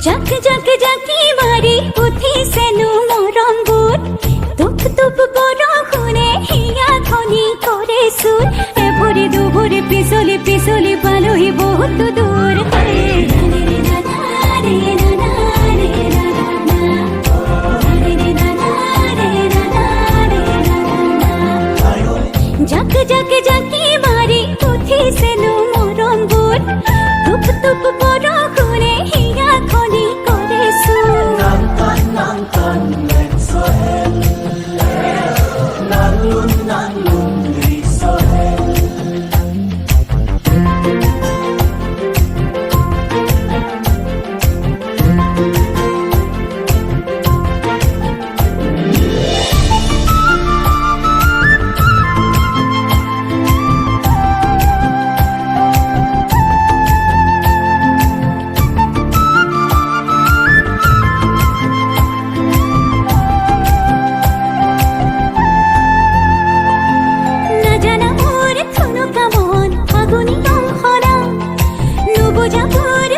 जाक जाक जाकी मारी उठी सेनु मोरम बुट तुप तुप बड़ खुने हिया खनी करे सुर ए भोरे दु भोरे पिसली पिसली पालोही बहुत दूर जाक जाक जाकी मारी उठी सेनु मोरम बुट तुप तुप बड़ खुने हिया खनी करे सुर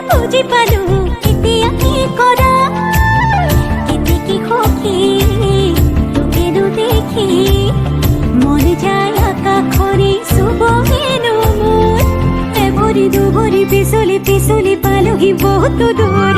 বুঝি পালু এতিয়া কি কৰা কেতে কি সখী তোকে দেখি মন যায় আকাশৰে চুবহেনো মোৰ এভৰি দুভৰি পিছলি পিছলি পালোহি বহুত দূৰ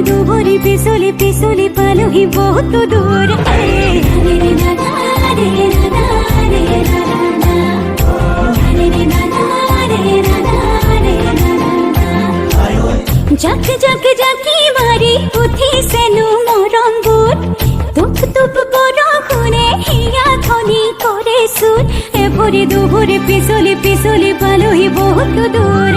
দুভরি পিছলি পিছলি পালোহি বহুত দূর जाक जाक जाकी मारी उठी सेनु मोरम बुट तुप तुप बड़ खुने हिया खनी करे सुर ए भोरे दुभरे पिछली पिछली पालोही बहुत दूर